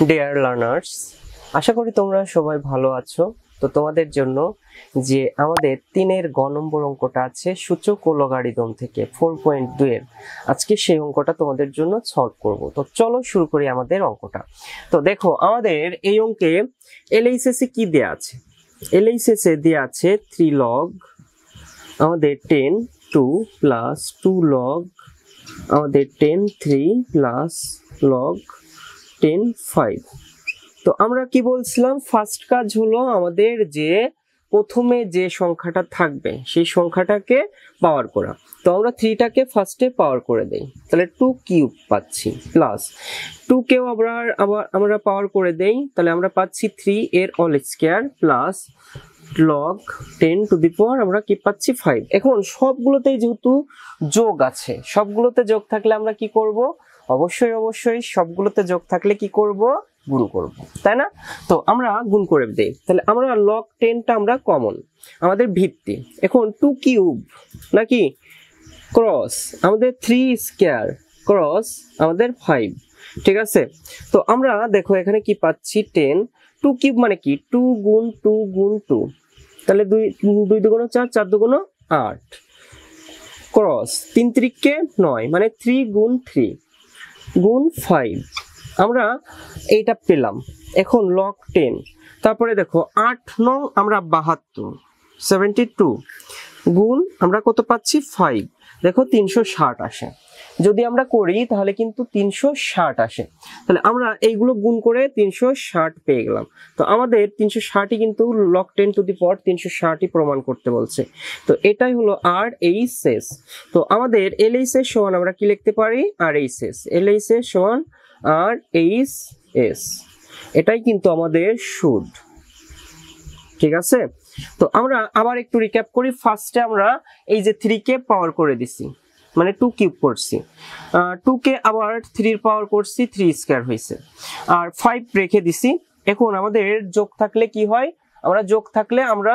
Dear learners, আশা করি তোমরা সবাই ভালো আছো। তো তোমাদের জন্য যে আমাদের 3-এর গ নম্বর অঙ্কটা আছে সূচক ও লগারিদম থেকে 4.2 এর, আজকে সেই অঙ্কটা তোমাদের জন্য সলভ করব। তো চলো শুরু করি আমাদের অঙ্কটা। তো দেখো আমাদের এই অঙ্কে এলএইচএস এ কি দেয়া আছে। এলএইচএস এ দেয়া আছে 3 লগ আমাদের 10 2 প্লাস 2 লগ আমাদের 10 3 প্লাস লগ 10 5। তো আমরা কি বলছিলাম, ফার্স্ট কাজ হলো আমাদের যে প্রথমে যে সংখ্যাটা থাকবে সেই সংখ্যাটাকে পাওয়ার করা। তো আমরা 3টাকে ফার্স্টে পাওয়ার করে দেই, তাহলে 2 কিউব পাচ্ছি, প্লাস 2 কেও আবার আমরা পাওয়ার করে দেই, তাহলে আমরা পাচ্ছি 3 এর whole square plus log 10 to the power আমরা কি পাচ্ছি 5। এখন সবগুলোতেই যেহেতু যোগ আছে, সবগুলোতে যোগ থাকলে আমরা কি করব, অবশ্যই সবগুলোতে যোগ থাকলে কি করব, গুণ করব, তাই না? তো আমরা গুণ করে দেই, তাহলে আমরা লগ 10টা আমরা কমন, আমাদের ভিত্তি। এখন 2 কিউব নাকি ক্রস আমাদের 3 স্কয়ার ক্রস আমাদের 5, ঠিক আছে? তো আমরা দেখো এখানে কি পাচ্ছি 10, 2 কিউব মানে কি 2 গুণ 2 গুণ 2, তাহলে 2 দুগুণ 4, 4 দুগুণ 8, ক্রস 3 3কে 9 মানে 3 গুণ 3 গুণ 5, আমরা এইটা পেলাম। এখন লগ 10, তারপরে দেখো 8 9 আমরা 72 72 গুণ আমরা কত পাচ্ছি 5, দেখো 360 আসে। যদি আমরা করি তাহলে কিন্তু 360 আসে, তাহলে আমরা এইগুলো গুণ করে 360 পেয়ে গেলাম। তো আমাদের 360ই কিন্তু লগ 10 টু দি পাওয়ার 360ই প্রমাণ করতে বলছে। তো এটাই হলো আর এইচএস। তো আমাদের এলএইচএস সমান আমরা কি লিখতে পারি, আর এইচএস, এলএইচএস সমান আর এইচএস, এটাই কিন্তু আমাদের শুড, ঠিক আছে? তো আমরা আবার একটু রিক্যাপ করি। ফার্স্টে আমরা এই যে 3 কে পাওয়ার করে দিছি, মানে 2 কিউব করছি, 2 কে আবার 3 এর পাওয়ার করছি, 3 স্কয়ার হইছে, আর 5 রেখে দিছি। এখন আমাদের যোগ থাকলে কি হয়, আমরা যোগ থাকলে আমরা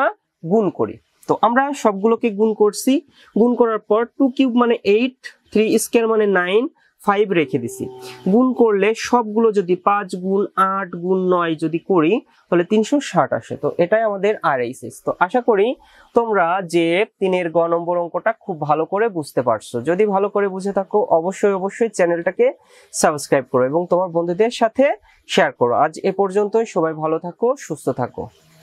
গুণ করি। তো আমরা সবগুলোকে গুণ করছি, গুণ করার পর 2 কিউব মানে 8, 3 স্কয়ার মানে 9, 5 রেখে দিছি। গুণ করলে সবগুলো যদি 5 গুণ 8 গুণ 9 যদি করি তাহলে 360 আসে। তো এটাই আমাদের আরএইচএস। তো আশা করি তোমরা যে 3-এর গ নম্বর অঙ্কটা খুব ভালো করে বুঝতে পারছো। যদি ভালো করে বুঝে থাকো অবশ্যই চ্যানেলটাকে সাবস্ক্রাইব করো এবং তোমার বন্ধুদের সাথে শেয়ার করো। আজ এ পর্যন্তই, সবাই ভালো থাকো, সুস্থ থাকো।